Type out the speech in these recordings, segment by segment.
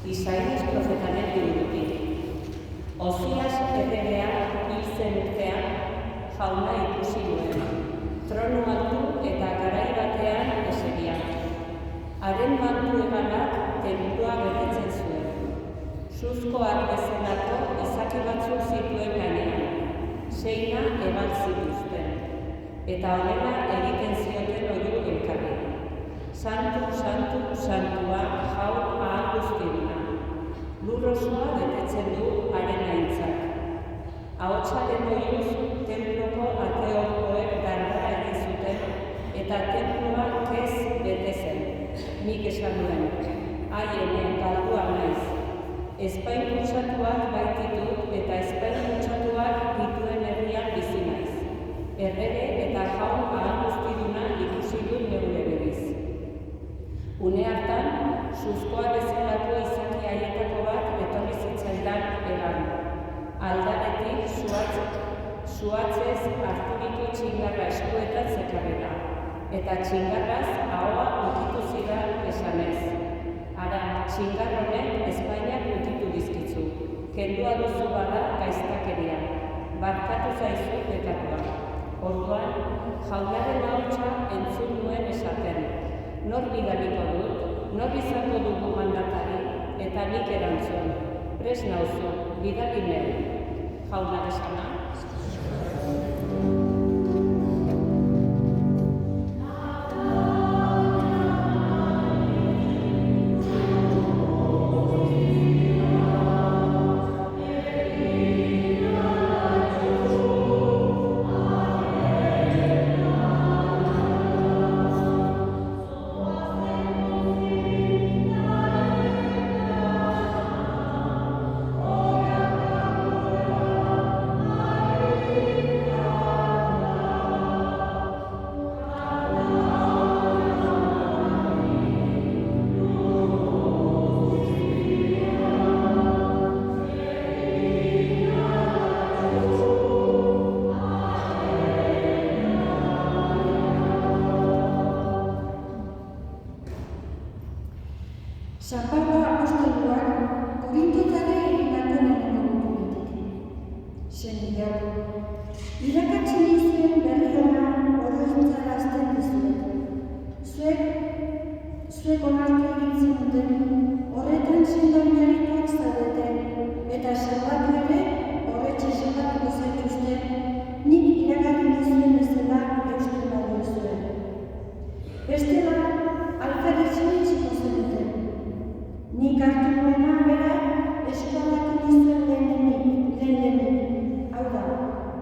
Isaias profetaren liburutik. Osias erregea hil zen urtean jauna ikusi nuen, tronu altu eta garai batean eseria. Haren mantu eganak tenplua betetzen zuen. Suzkoak bezalako izaki batzuk zituen gainean, seina eban zituzten, eta honela egiten zioten oihu elkarri. Santu, santu, santua, jaun ahal guztiona. Lur osoa betetzen du haren aintzak. Ahotsaren oihuz, tenploko ateorkoek dardara egin zuten, eta tenplua kez bete zen. Nik esan nuen, ene, galdua naiz. Ezpain kutsatuak baititut eta ezpain kutsatuak dituen herrian bizi naiz. Errege eta jaun ahal guztiduna ikusi dut neure begiz. Une hartan, suzkoa bezalako izaki haietako bat etorri zitzaidan egan. Aldaretik zuhatzez harturiko txingarra eskuetan zekarrera, eta txingarraz ahoa utitu zidan esanez. Ara, txingar honek Espainiak utitu dizkitzu, kendua duzu bada gaiztakeria, barkatu zaizu bekatua. Orduan, jaunaren ahotsa entzun nuen esaten. Nor bidaliko dut, nor izango dugu mandatari, eta nik erantzun. Prest nauzu, bidali neu. Jaunak esana. San Pablo apostoluak Korintotara egindako lehenengo gututik. Senideak, irakatzen dizuen berri ona oroitzarazten dizuet. Zuek onartu egin zenuten, horretan sendo oinarrituak zaudeten, eta salbatu ere horretxe salbatuko zaituzten, nik iragarri dizuen bezala eusten badu zuen. Bestela, alferretzen itxiko zenuten. Nik hartu nuena bera eskolatu nizuen lehenenik. Hau da,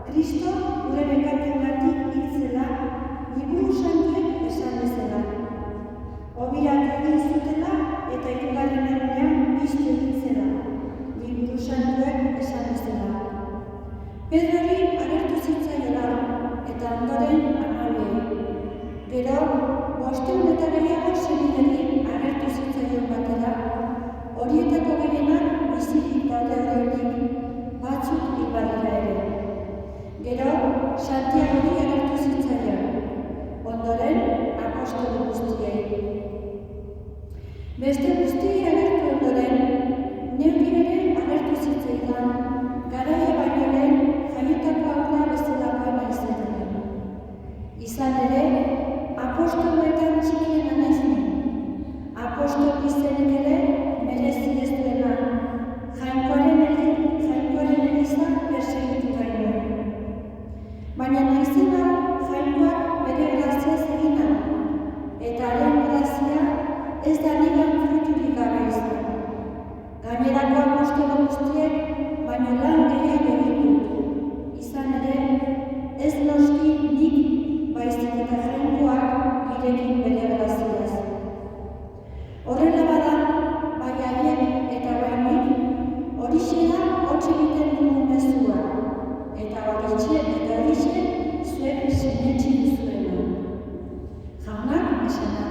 Kristo gure bekatengatik hil zela, liburu santuek esan bezala. Obiratu egin zutela eta hirugarren egunean piztu egin zela, liburu santuek esan bezala. Pedrori agertu zitzaiola eta ondoren Amabiei. Gero, 500 eta gehiago senideri agertu zitzaion batera, horietako gehienak bizirik daude oraindik, batzuk hilbadira ere. Gero, Santiagori agertu zitzaion, ondoren apostolu guztiei. Beste guztiei agertu ondoren, neuri ere agertu zitzaidan, garaia baino lehen jaiotako aurra bezalakoa naizenean. Izan ere, apostoluetan txikiena naiz ni. Apostolu izenik ere merezi ez duena, jainkoaren eliza persegitu gainuen. Baina naizena jainkoak bere graziaz egina, eta haren grazia ez da nigan fruiturik gabe izan. Gainerako apostolu guztiek baino lan gehiago egin dut. Izan ere, ez noski nik baizik eta jainkoak girekin bere graziaz. Horrela bada, bai haiek eta bai nik, horixe da hotz egiten dugun mezua, eta horixe zuek sinetsi duzuena. Jaunak esana.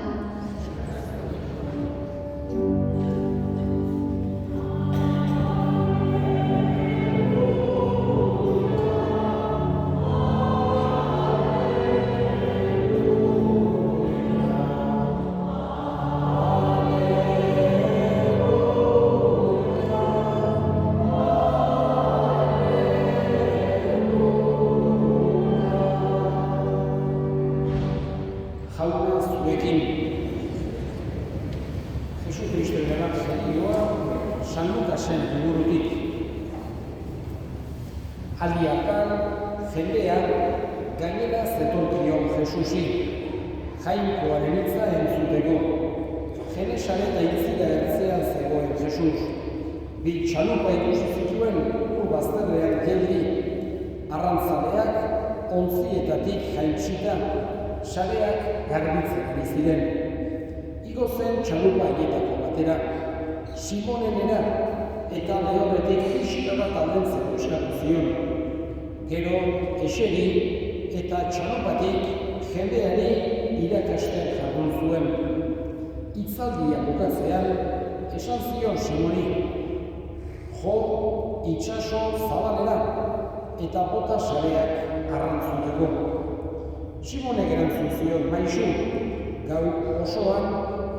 San Lukasen liburutik. Aldi hartan, jendeak gainera zetorkion Jesusi, Jainkoaren hitza entzuteko. Genesareta hiltzira ertzean zegoen Jesus. Bi txalupa ikusi zituen ur bazterrean geldi. Arrantzaleak ontzietatik jaitsita, sareak garbitzen ari ziren. Igo zen txalupa haietako batera, Simonenera eta lehorretik pixka bat aldentzeko eskatu zion. Gero eseri eta txalupatik jendeari irakasten jardun zuen. Hitzaldia bukatzean esan zion Simoni, jo itsaso zabalera eta bota sareak arrantzuteko. Simonek erantzun zion, maisu, gau osoan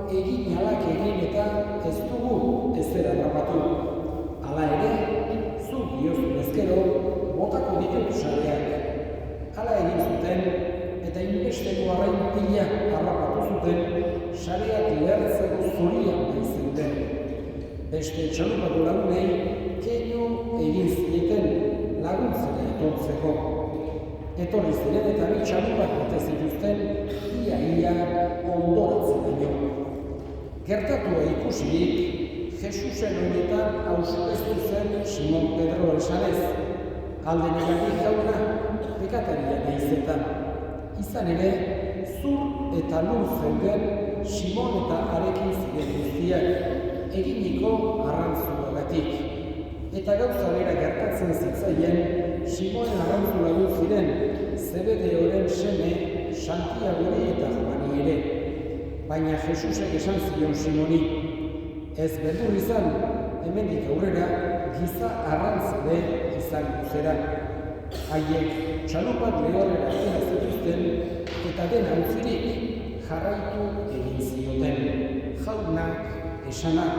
egin alak egin eta ez dugu ezera harrapatu. Hala ere, zu diozu ezkero, botako ditut sareak. Hala egin zuten, eta inbesteko arrain pila harrapatu zuten, sareak lehertzeko zurian nahi zeuden. Beste txalupatu lagunei, keinu egin zieten laguntzera etortzeko. Etorri ziren eta bi txalupak bete zituzten, ia ondoratzen daño. Gertatua ikusirik, Jesusen horietan auzopestu zen Simon Pedro esanez, alde negatik jauna, pekataria nahizetan. Izan ere, zur eta lur zeuden Simon eta harekin ziren guztiak, eginiko arrantzuagatik. Eta gauza bera gertatzen zitzaien, Simonen arrantzu lagun ziren, Zebedeoren seme, Santiagori eta Joani ere. Baina Jesusek esan zion Simoni, ez beldur izan, hemendik aurrera, giza arrantzale izango zera. Haiek txalupak lehorrera atera zituzten eta dena utzirik jarraitu egin zioten. Jaunak esanak.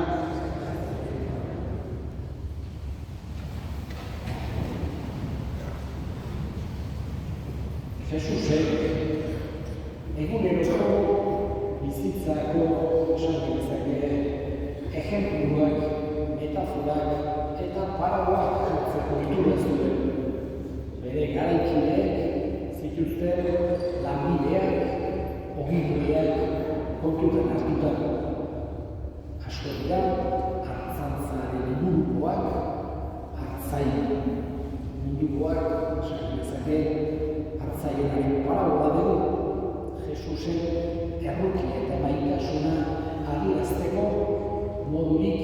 Jesusek eguneroko bizitzako esan genezake ejempluak, metaforak eta paraboak jartzeko itura zuen. Bere garaikideek zituzten lanbideak, ogiduak kontutan hartuta. Asko dira, hartzantzaren ingurukoak, hartzain mundukoak, esan genezake, hartzainaren parabola dugu. Jesusen erruki eta maitasuna adierazteko modurik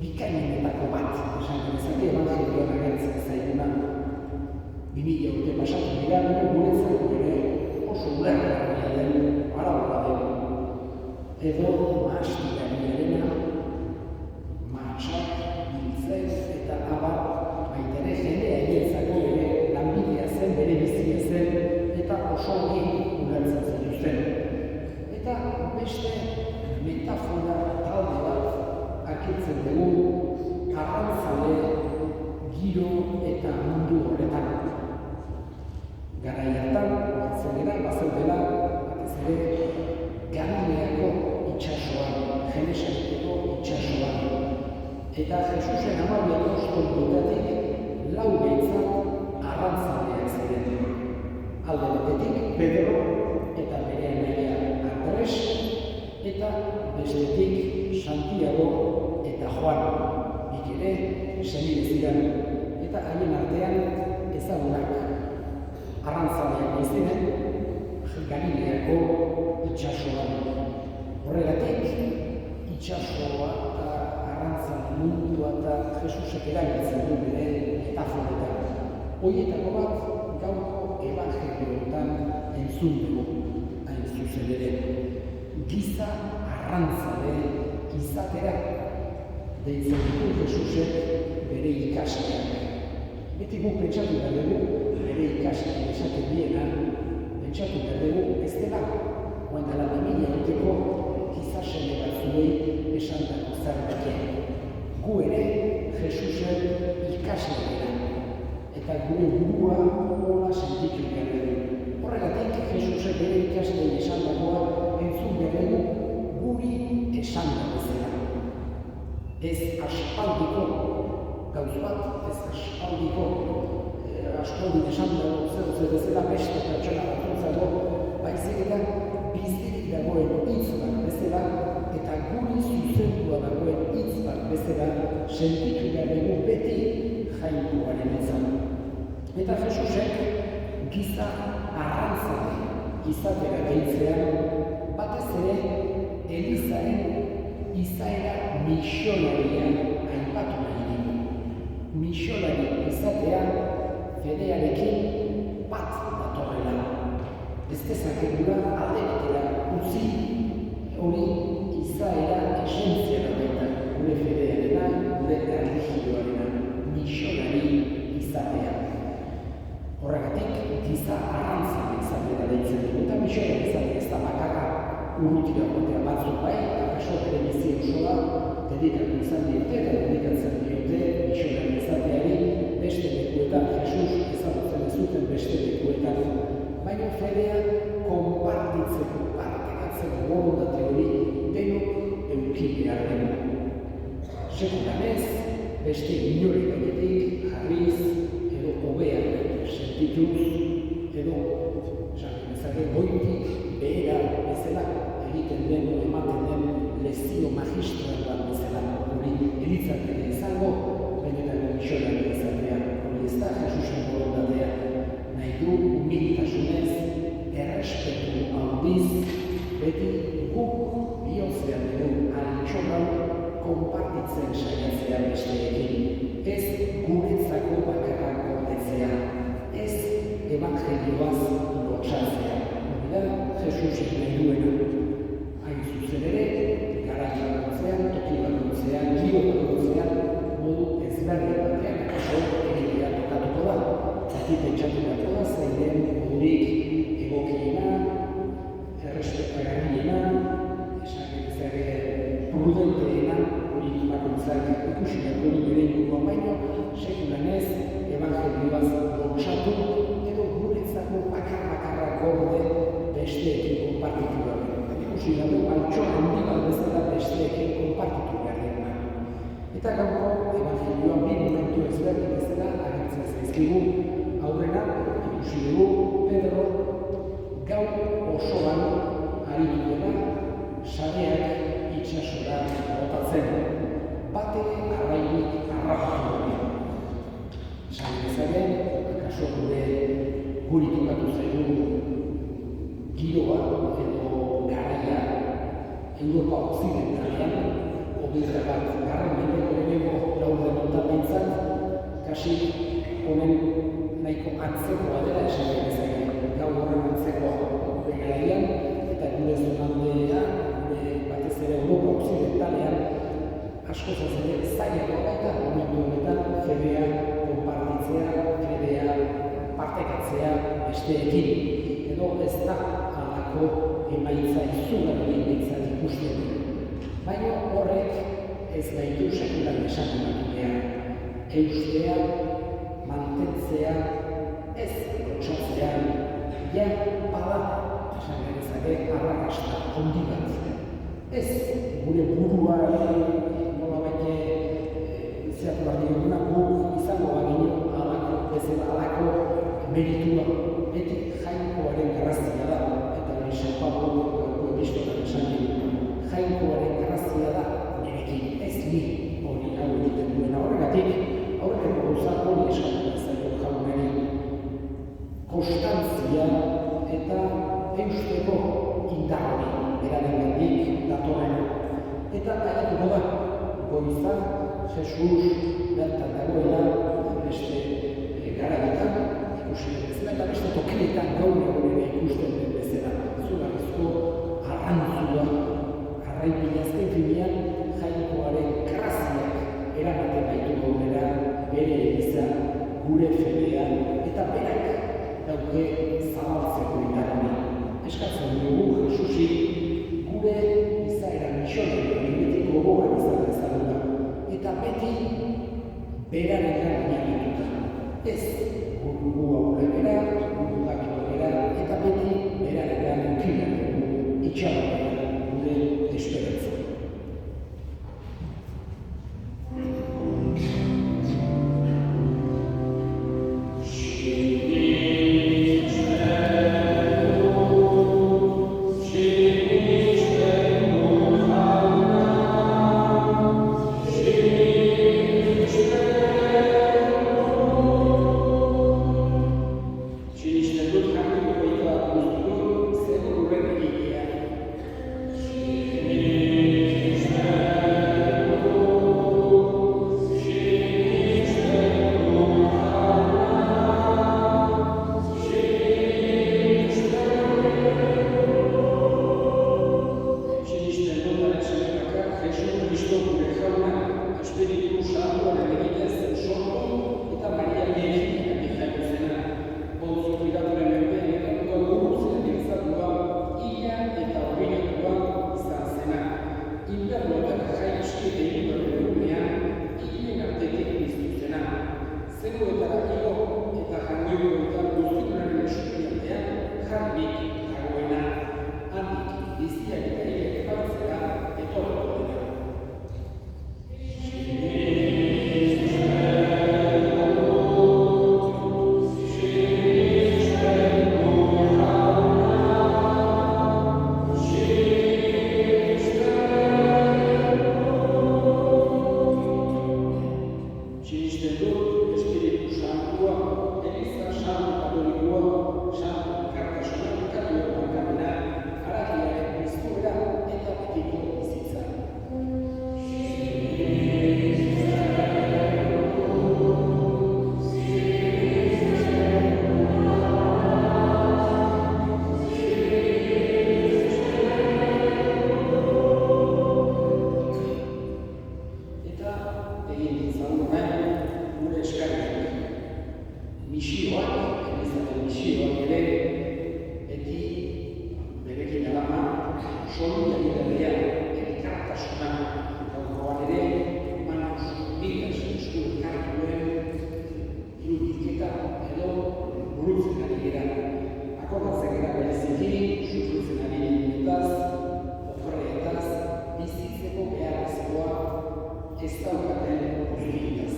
bikainenetako bat, esan genezake ebangelioan agertzen zaiguna. 2000 urte pasatu dira, guretzako ere oso ulergarria den parabola dugu. Edo mahastikariarena, mahatsak, biltzen eta abar, baitere jendea egienzako ere lanbidea zen, bere bizia zen, eta oso hori ulertzen zituzten. Eta beste metafora talde bat aurkitzen dugu arrantzale, giro eta mundu horretan. Garai hartan, batzen bazeudela, batez ere, Galileako itsasoan, Genesareko itsasoan. Eta Jesusen 12 apostoletatik 4 behintzat arrantzaleak ziren. Alde batetik Pedro eta bere anaia Andres, eta bestetik Santiago eta Joan, bik ere senide ziren, eta haien artean ezagunak. Arrantzaleak ziren Galileako itsasoan. Horregatik, itsasoa eta arrantzale mundua eta Jesusek erabiltzen du bere metaforetan. Horietako bat gaurko evangelioetan entzun dugu, hain zuzen ere. Giza arrantzale izatera deitzen ditu Jesusek bere ikasleak. Beti guk pentsatu behar dugu, bere ikasleak esaten diena, pentsatu behar dugu ez dela, oen dela 2000 urteko giza seme batzuei esandako zerbait. Gu ere Jesusen ikasleak dira. Eta gure burua hola sentitu behar dugu. Horregatik, Jesusek bere ikaslei esandakoa entzun behar dugu guri esandako zera. Ez aspaldiko gauz bat, ez aspaldiko aspaldin esan dago zer bezala beste pertsona batzutzago, baizik eta bizirik dagoen hitz bat bezala eta guri zuzendua dagoen hitz bat bezala sentitu behar dugu beti Jainkoaren izan. Eta Jesusek giza arrantzale izatera deitzea batez ere Elizaren izaera misionaria aipatu nahi dugu. Misionari izatea fedearekin bat datorrela. Ez dezakegula alde batera utzi hori izaera esentziala baita gure fedearena, gure erlijioarena, misionari izatea. Horregatik giza arrantzale izatera deitzen dugu eta misionari izatea ez da bakarra urrutira joatea batzuk bai, eta kaso bere bizi osoa dedikatu izan diote eta dedikatzen diote misionari izateari beste lekuetan, Jesus ezagutzen ez zuten beste lekuetan, baina fedea konpartitzeko, partekatzeko borondate hori denok eduki behar dugu. Sekulan ez, beste inori gainetik jarriz edo hobeak sentituz edo goitik behera bezala egiten den ematen den lezio magistral bat bezala hori elitzateke izango, benetako misionari izatea. Hori ez da Jesusen borondatea. Nahi du humiltasunez, errespetu handiz, beti guk bihotzean dugu altxorrau konpartitzen saiatzea besteekin. Ez guretzako bakarrak gordetzea, ez evangelioaz lotsatzea. Jesus nahi duena. Hain zuzen ere, garaia bakoitzean, toki bakoitzean, giro bakoitzean, modu ezberdin batean, akaso egitea tokatuko da. Zati pentsatu dako da, zein den modurik egokiena, errespetagarriena, prudenteena, hori bakoitzak ikusi dako bere inguruan baino, sekulan ez, evangelioaz lotsatu, edo guretzako bakarra gorde besteekin konpartitu gabe. Ikusi dago, altxo handi bat bezala besteekin konpartitu behar dena. Eta gaurko evangelioan bi momentu ezberdin bezala agertzen zaizkigu aurrena, ikusi dugu Pedro gau osoan aritu dela sareak itsasora botatzen. Batere arrainik harrapatu dira. Sare bezaren, akaso guri tokatu zaigu giroa edo garaia Europa Occidentalean, hogeita bat garren mendeko lehenengo laurdenetan behintzat, kasi honen nahiko antzekoa dela esan genezake. Gau horren antzekoa garaian eta gure zonaldean, gure batez ere Europa Occidentalean, asko ere zailagoa baita momentu honetan fedea konpartitzea, fedea partekatzea besteekin. Edo ez da halako emaitza izugarri behintzat ikusten. Baina horrek ez gaitu sekulan esan ematu behar. Eustea, mantentzea, ez lotsatzea, ja bada, esan genezake, arrakasta handi bat. Ez gure burua nola baite zeatu bat diguna guk izango bagino halako bezala halako meritua. Beti Jainkoaren grazia da, eta nire San Pablo gaurko epistolan esan dugu. Jainkoaren grazia da, nirekin ez ni hori hau egiten duena. Horregatik, aurreko gauzak hori eskatzen zaio jaunari. Konstantzia eta eusteko indar hori berarengandik datorrena. Eta aiatuko da, goizan Jesus bertan dagoela beste garaietan, eta beste tokietan gaur egun ikusten den bezala. Zugarrizko arrantzua, arraipila azken finean, Jainkoaren graziak eramaten baitu gaurera bere eliza, gure fedean, eta berak dauke zabaltzeko indarra. Eskatzen dugu Jesusi gure izaera misionari beti gogoan izan dezagula, eta beti berarekin oinarrituta. Ez gu aurrera, gu aurrera, eta beti berarekin eukina itxaroa gure esperantza. egin ditzagun gure eskariak. Misioak, elizaren misioak ere, beti berekin alama, solidaritatea, elkartasuna, gaurkoan ere, Marcos Digas esku elkarri duen irudiketa edo burutzen ari gara. Akordatzen gara bereziki, sufritzen ari direnetaz, oporretaz, bizitzeko beharrezkoa ez daukaten guztietaz.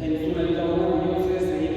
Entzuna eta honan bihotz ez egin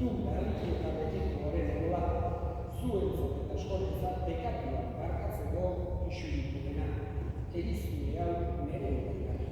itun garrantzia eta betiko horren egola, zuentzat eta eskolentzat pekatua barkatzeko isuritu dena. Erizune hau nire egitari.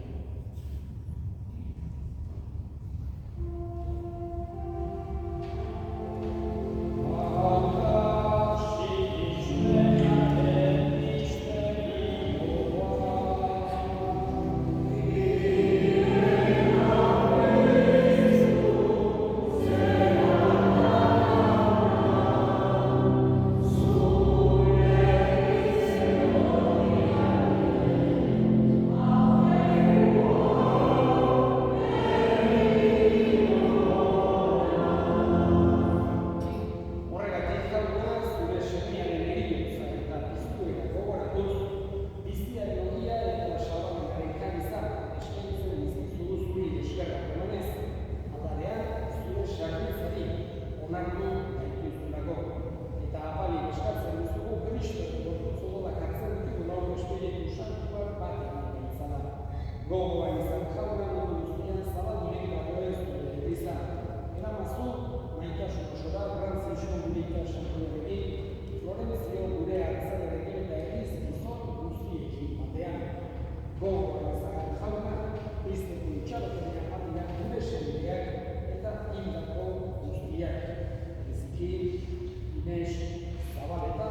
Gogoan izan jauna mundu guztian zabaldurik dago ez dure Eliza. Eramazu, maitasun osora, Frantzisco Gurita Santuari, Florenzio gure hartzaiarekin eta egiz gizon guztiekin batean. Gogoan izan jauna, bizteko itxaroteria batina gure sendeak eta hildako guztiak. Eziki, Inés Zabaleta,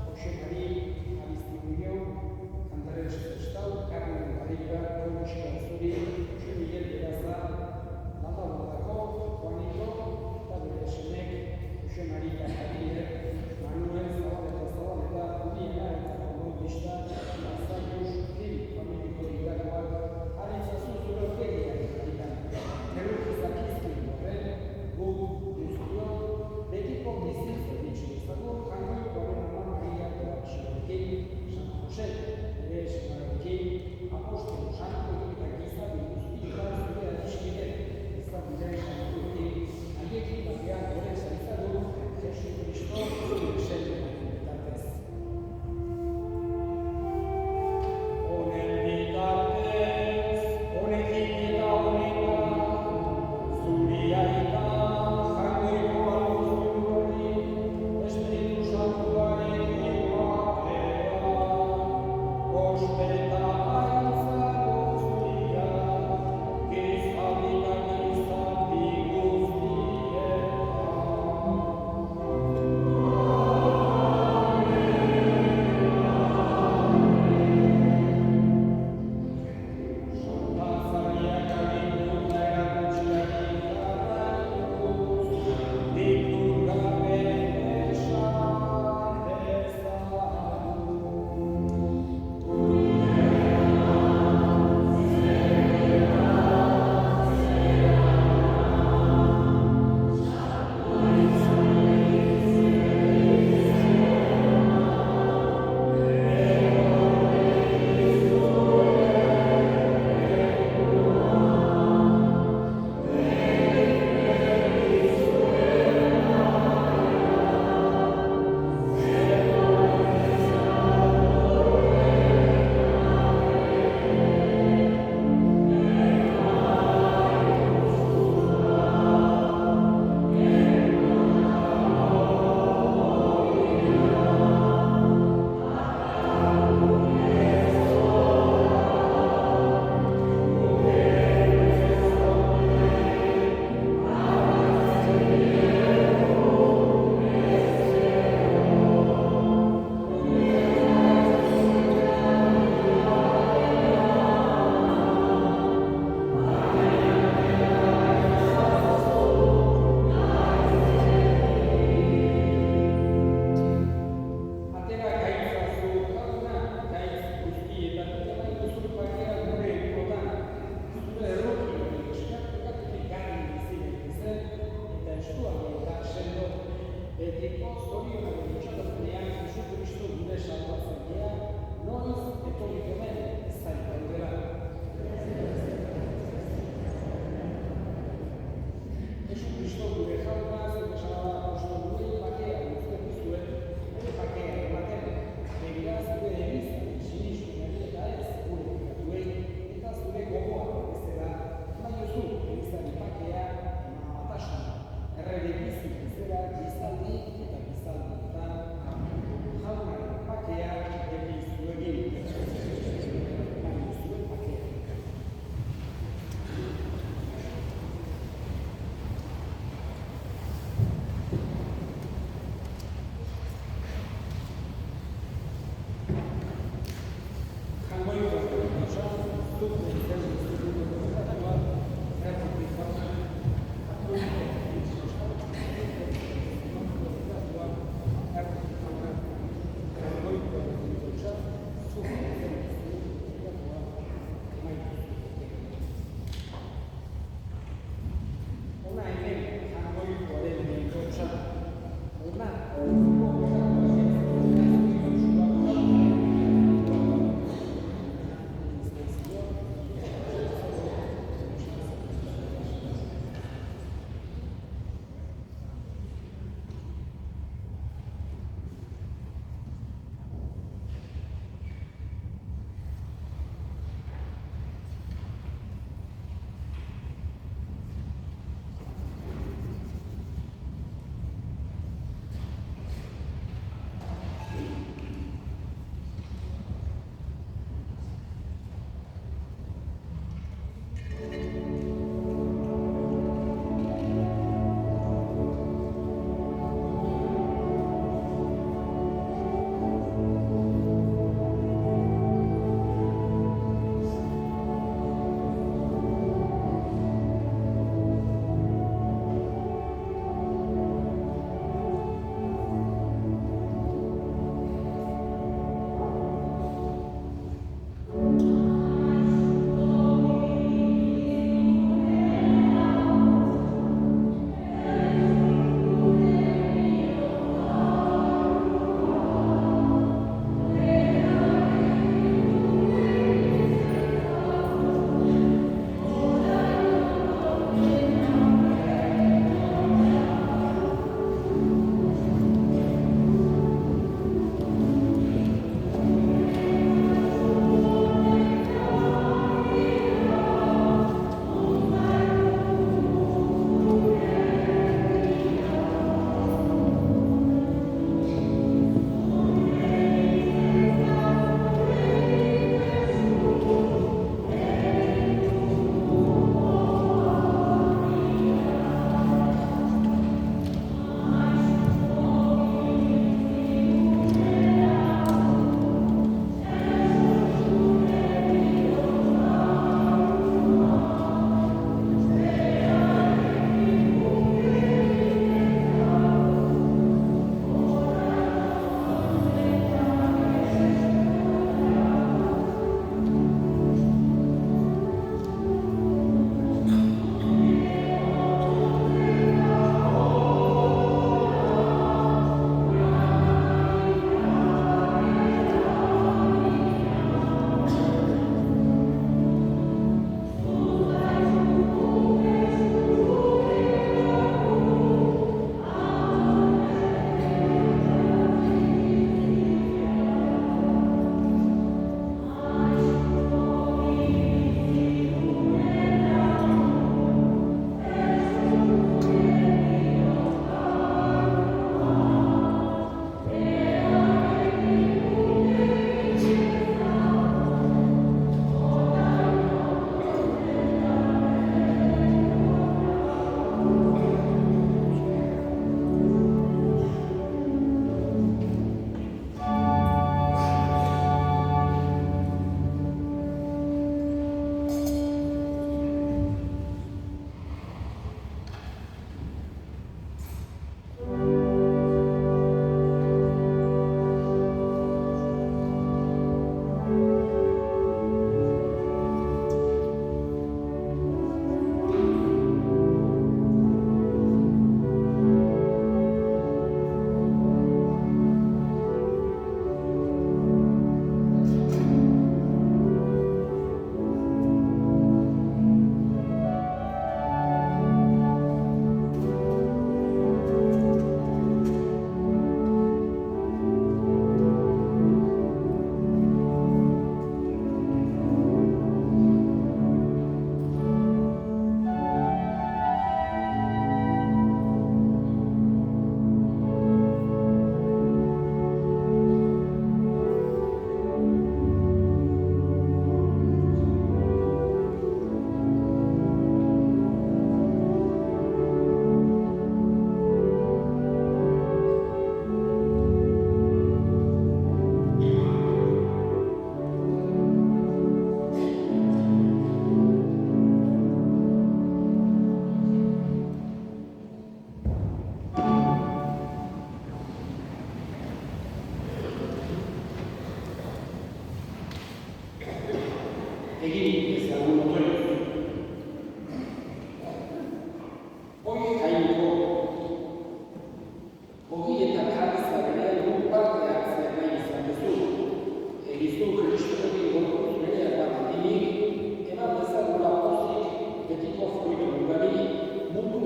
Jose Mari Abiztiguio, Andrés Estau, Carmen Garriga, Jose Zuri, Jose Miguel Beraza, Landa Bordako, Juanito, eta bere semek, Jose Maria Javier, Manuel Zabaleta, Juliana eta Komunista, Mazaius, Gil, familiko dirakoak, Aritzazu zure orkegiak egiten. Errukizak izkin horren, gu, guztio, betiko bizitzen ditxe ezagun, jango goren ama Maria Toaxerekin, San Jose, ere esemarekin, apostolo santuekin eta gizari guztietan zure adiskide, ezagune santuekin, haiekin batean gore zaizadu, Jesu Kristo zure seldenak bitartez. Honen bitartez, honekin eta honetan, zuri aita, jangoiko aluzuri, Espiritu Santuarekin batea, ospeta aitza guztia, gizatik gizati guztietan. Santazariak aginduta erakutxiak izarraikuz, ditur gabe esan ezagun. Atera gaitzazu jauna, gaitz guztietan, eta bai duzu bakea gure egunotan, zure erroki hori eskatukatik garri bizirik zen, eta estuari eta sendo, betiko zorionaren itxaropenean Jesu Kristo gure salbatzailea, noiz etorriko den zain gaudela. Jesu Kristo gure jauna, zure salaba apostoluei bakea guztetu zuen, bere bakea ematen, begira zure egizaren sinistunari eta ez gure pikatuei, eta zure gogoa bezala, emaiozu egizaren bakea ema batasuna, errege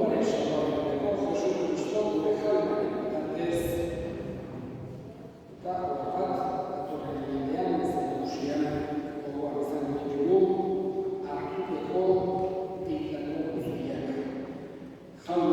ondoren salbatzeko Jesu Kristo gure jaunaren bitartez. Eta horregat, datorren bidean, ez nagusian, gogoan izan ditugu, hartuteko diktatu guztiak. Jaun